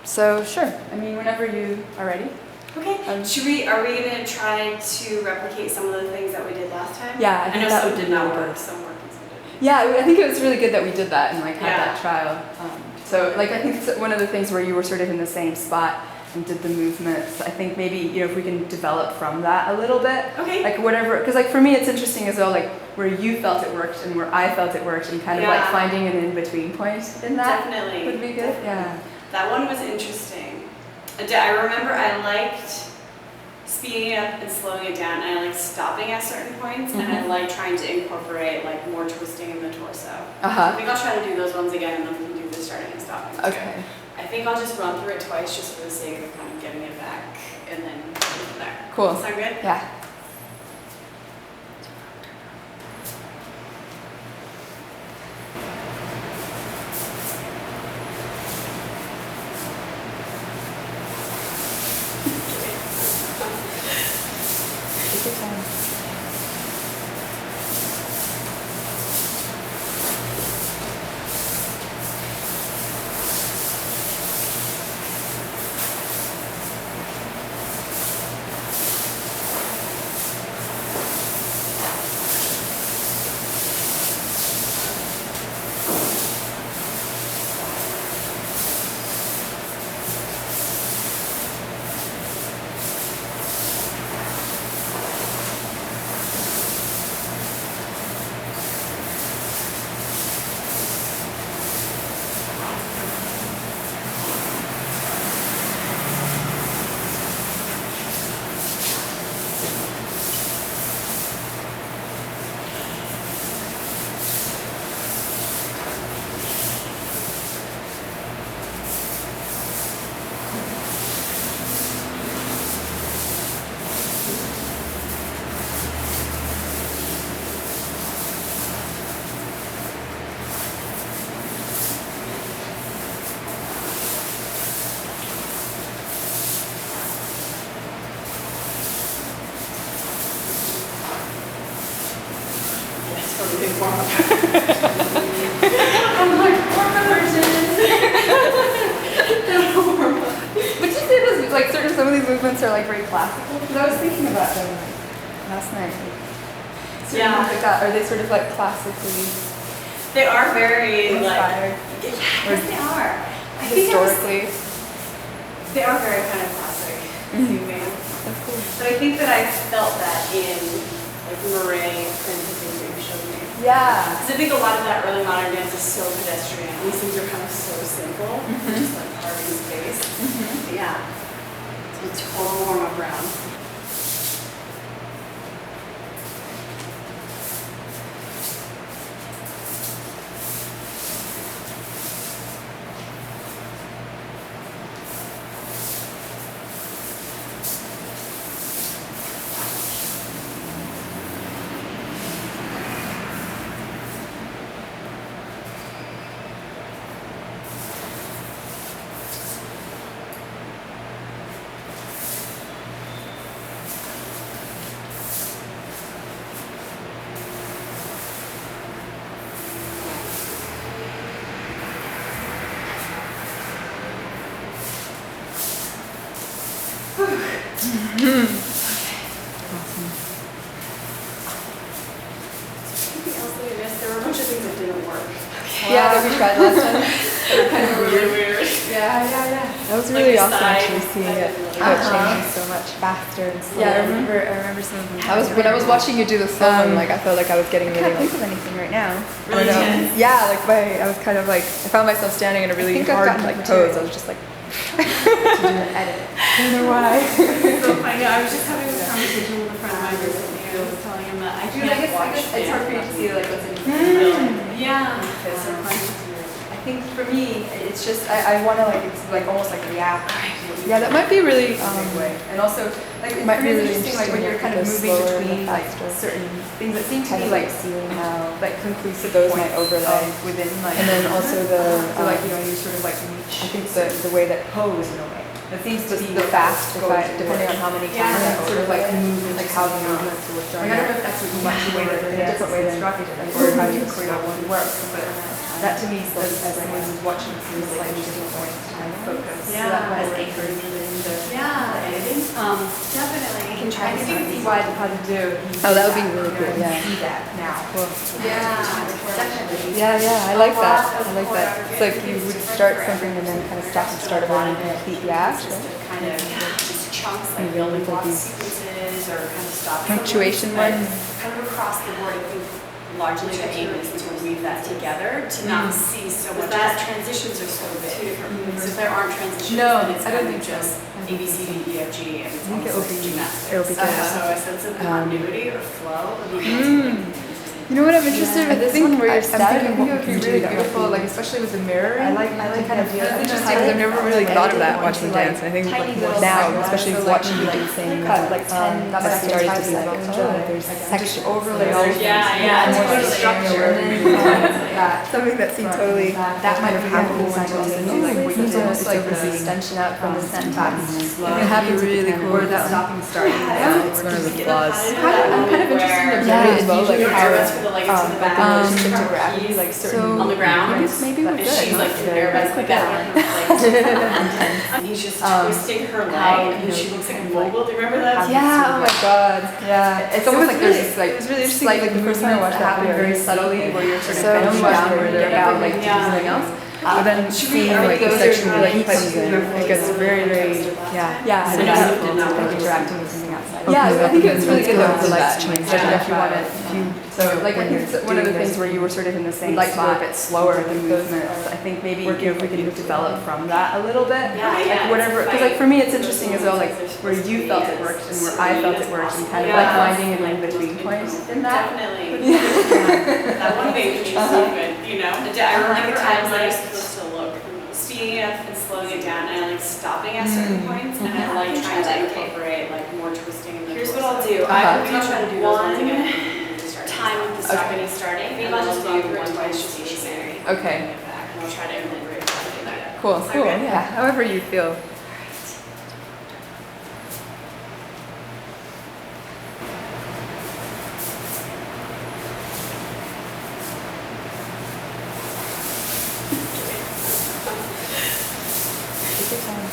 So sure. I mean, whenever you are ready. Okay. Are we gonna try to replicate some of the things that we did last time? Yeah, I think know that some would be did not really work, good. some worked and some didn't. Yeah, I think it was really good that we did that and like had Yeah. that trial. So like I think it's one of the things where you were sort of in the same spot and did the movements. I think maybe if we can develop from that a little bit. Okay. Like whatever, because like for me it's interesting as well, like where you felt it worked and where I felt it worked, and kind of like finding an in between point in that. Definitely would be good. Definitely. Yeah. That one was interesting. I remember I liked speeding it up and slowing it down, and I liked stopping at certain points, and I liked trying to incorporate like more twisting in the torso. I think I'll try to do those ones again, and then we can do the starting and stopping. Okay. I think I'll just run through it twice just for the sake of kind of getting it back, and then go from there. Cool. Sound good? Yeah. Take your time. Big warm up. I'm like, warm-up version. But you say this, like some of these movements are like very classical? Because I was thinking about them like, last night. Like that. Are they sort of like classically They are very inspired? Yes, they are. I think Historically? they are very kind of classic moving. That's cool. But I think that I felt that in like Murray and the things that you showed me. Yeah. Because I think a lot of that early modern dance is so pedestrian. These things are kind of so simple, just like carving space. But yeah, it's a total warm up round. Awesome. Anything else that we missed? There were a bunch of things that didn't work. Yeah, that we tried last time. They were kind of Really weird. Yeah. That was Like really the awesome side, actually seeing I it didn't really how it like changes so much faster and slower. Yeah, I remember some of them. When I was watching you do the slow one, like I felt like I was getting really can't like think of anything right now. Really tense. yeah, like I was kind of like I found myself standing in a really think I've hard gotten like material. pose. I was just like To do an edit. I don't know why. So funny. I was just having a conversation with a friend of mine recently, and I was telling him that I Dude, can't I watch guess it's hard for you to see like what's in Yeah. It's so fun. I think for me, it's just I want to like it's like almost like react. Yeah, that might be really way. And also like it Might might be be really really interesting like when interesting you're kind of the moving slower and between the like faster. certain things that seem to Kind be of like like seeing how, like conclusive those points might overlay. within like and then also the, so like you know you sort of like reach I think the way that pose in a way. It seems to be the fast, depending on how many times Yeah. that sort of like move, like how the movements work. Like I don't know if that's what you want to way that in a different way than or how you choreography works, but That to me is like, as someone who's watching through slightly different points of time focus. So that as way anchored in the editing. Definitely. I can try to see what how to do. Oh, that would be really cool. Yeah. See that now. Cool. Yeah, definitely. Yeah, I like that. I like that. It's like you would start something and then kind of stop and start over and complete the act. Just Right? kind of just chunks, like building block sequences or kind of stopping. Punctuation But marks. kind of across the board, I think largely the aim is to weave that together, to not see so much. That transitions are so big. Two different moves. If there aren't transitions, No, then it's I don't kind of think so. just A, B, C, D, E, F, G, and it's I think it almost will like be- gymnastics. it will be good. So a sense of continuity or flow would be You know what I'm interested with this one where you're static? I think it would be really that would beautiful, be- like especially with the mirroring. I like the idea of It's interesting because I've never really thought of that watching like dance. I think tiny little now, segments, especially so like watching you do things, cut like 10 I've seconds, started to 5 do that. seconds, There's section overlay all Yeah, yeah, and it's more totally structure. Yeah, something that seemed totally That might kind of be happen cool. simultaneously, like what you It's did. almost It's like over the the extension up from the sentence back and slow. It happens really cool. Or the stopping start. It's one of the flaws. I'm kind of interested in Yeah, observing as well, like how he's like certain So- on the ground. maybe we're And good. she's like Very nervous, quick like down. that. And he's just twisting her leg, and she looks like mobile. Do you remember that? Yeah, oh my god. Yeah. It's almost like there's this this, like, it was really interesting slight like the first time I watched that happened happened very very subtly where you're sort of So bending much down where they're about like to do Yeah. something else. But then seeing like the those section are where like really comes in, it gets very, Yeah. yeah. So and that's it's- like interacting with something outside. Yeah, I think it was really good Let's though go. for Let's that. change Especially that. if you want to, if you, so like I think it's one of the things where you were sort of in the same We'd like to go a spot bit slower with the than movements. I think maybe if we could develop from that a little bit. Yeah, Like yeah, whatever, it's because like fine. for me it's interesting as well, like where you felt it worked and where I felt it worked and kind of like finding an in-between point in that. Definitely. That one made me so good, you know? I remember times that I was supposed to look speeding up and slowing it down, and I like stopping at certain points, and I like trying to incorporate like more twisting in the Here's torso. what I'll do. Uh-huh. I will try to do one one time with the stopping and starting, and then I'll do one twice stationary. Okay. And I'll try to incorporate that. Cool, cool, Okay. yeah, however you feel. Take your time.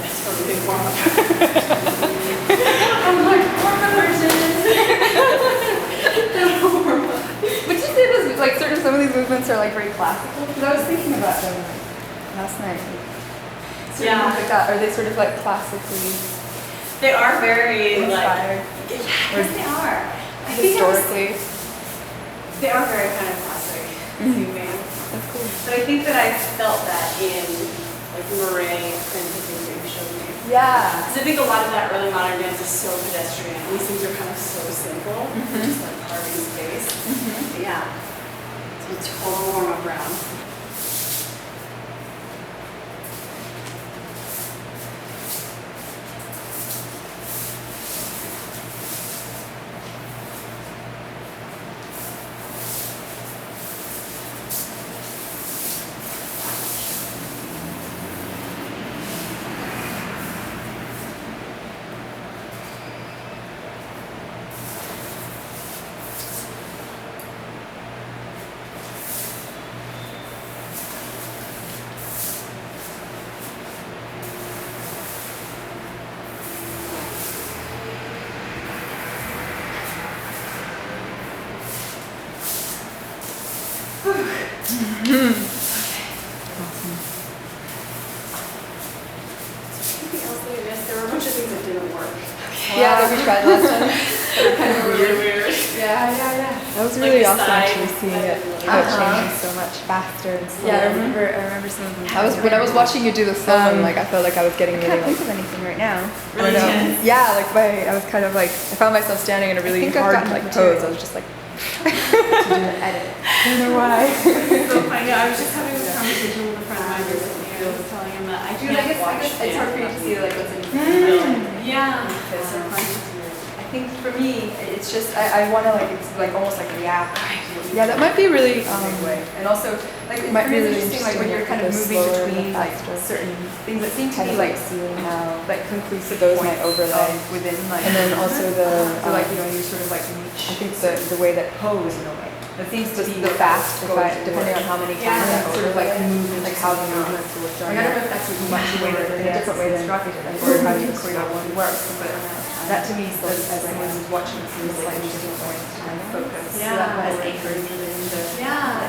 It's a big warm up. I'm like, would you say those, like some of these movements are like very classical? Because I was thinking about them like, last night. Certain Yeah. ones like that, are they sort of like classically They are very inspired? yes, they are. I think Historically? they are very kind of classic moving. That's cool. But I think that I felt that in like Murray and the things that you showed me. Yeah. Because I think a lot of that early modern dance is so pedestrian. These things are kind of so simple, just like carving space. But yeah, it's a total warm up round. Anything else that we missed? There were a bunch of things that didn't work. Yeah, that we tried last time. They were kind of weird. Yeah. That was Like really the awesome side, actually seeing it changing so much faster and slower. Yeah, I remember some of them. When I was watching you do the slow one, like I felt like I was getting I really can't think of anything right now. Really tense. yeah, like I was kind of like I found myself standing in a really think I've hard gotten like material. pose. I was just like To do an edit. I don't know why. It's so funny. I was just having this conversation with a friend of mine recently. I was telling him that I Dude, can't I guess watch it's hard for you to dance see like what's in Yeah. I think for me, it's just I want to like it's like almost like react. Yeah, that might be really And also like It might for me, be it's really interesting like when interesting you're kind of to go moving slower and between like faster. certain things that seem to kind be of like like seeing how like conclusive those points might overlay. within like and then also the so like you know you sort of like reach I think the way that pose in a way. That seems to be the fast depending on how many times Yeah. that sort of like move like how the movements will Like, I don't know if that's much the way that in a different way than constructed or how you choreography works, but that to me as someone who's watching seems like interesting point to kind of focus. Yeah. So that has anchored me into Yeah.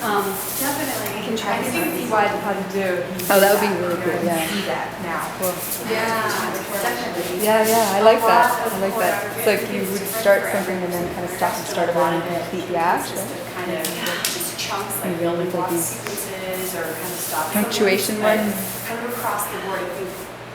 Definitely. I can try I to can see see why how to do. Oh, that would be really cool, yeah. See that now. Yeah. Definitely. Yeah, I like that. I like that. It's like you would start something and then kind of stop and start over and repeat the act. Kind of just chunks like Maybe building with, like, block these sequences or kind of stopping. punctuation sometimes, marks. but kind of across the board, I think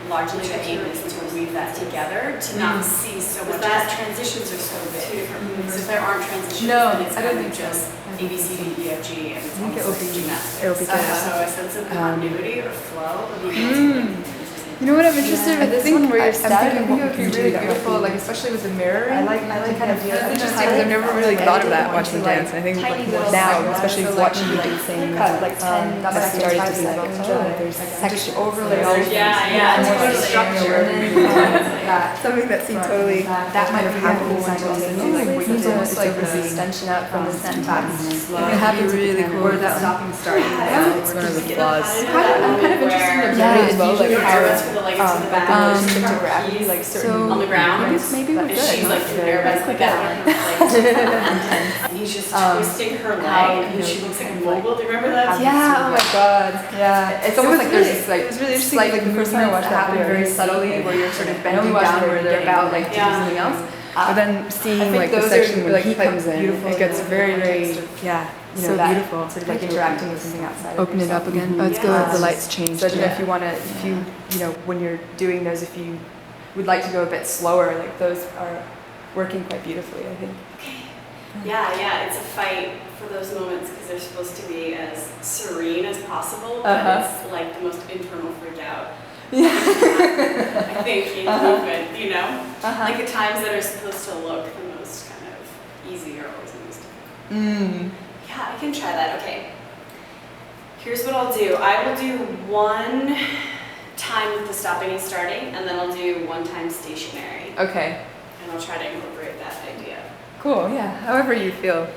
largely the aim is to weave that together to not see so much. That transitions are so big. Two different movements. If there aren't transitions, No, then it's I don't kind of think so. just A, B, C, D, E, F, G, and it's I think almost like gymnastics. it'll be good. So a sense of continuity or flow would be You know what I'm interested in? This This one one where you're I'm static, I thinking think it what would we be can really do that beautiful, might like be especially with the mirroring. I like kind of That's interesting interesting because I've never really thought of that watching like, dance. And I think tiny like little now, segments, especially so, like, watching you do things, cut like 10 I've seconds, started 5 to be like, seconds, oh, there's like section overlay all of Yeah, these. yeah, And more totally. structure and then that something that seemed totally that might be happening simultaneously. Like, What you it's do almost is like like this the extension out from the sentence. It happens really cool. Or that stopping starting. It's one of the flaws. I'm kind of interested in Yeah, observing as well, like Usually how nervous for the legs to the back. to gravity, like certain on the ground. I guess maybe we're And good. she's like Very nervous like that. intense. And he's just twisting her leg and she looks like mobile. Do you remember that? Yeah, oh my god. Yeah. It's almost like there's this like it was really interesting. slight Like the first time I watched that happen video, very you see, subtly like, where you're sort of I bending only watched down the where they're beginning, about like to do yeah. something else. But then I seeing think like the those section are, when like, he quite comes in, beautiful it gets in the very, very, context of, yeah, You know, so that beautiful. sort of like interacting with something outside. Open it up again. Oh, it's good. The lights changed. So I don't know Yeah. if you want to, if you know, when you're doing those, if you would like to go a bit slower, like those are working quite beautifully, I think. Yeah, it's a fight for those moments because they're supposed to be as serene as possible, but it's like the most internal freak out. I think in movement, you know? Like the times that are supposed to look the most kind of easy are always the most difficult. Yeah, I can try that. Okay. Here's what I'll do. I will do one time with the stopping and starting, and then I'll do one time stationary. Okay. And I'll try to incorporate that idea. Cool. Yeah. However you feel.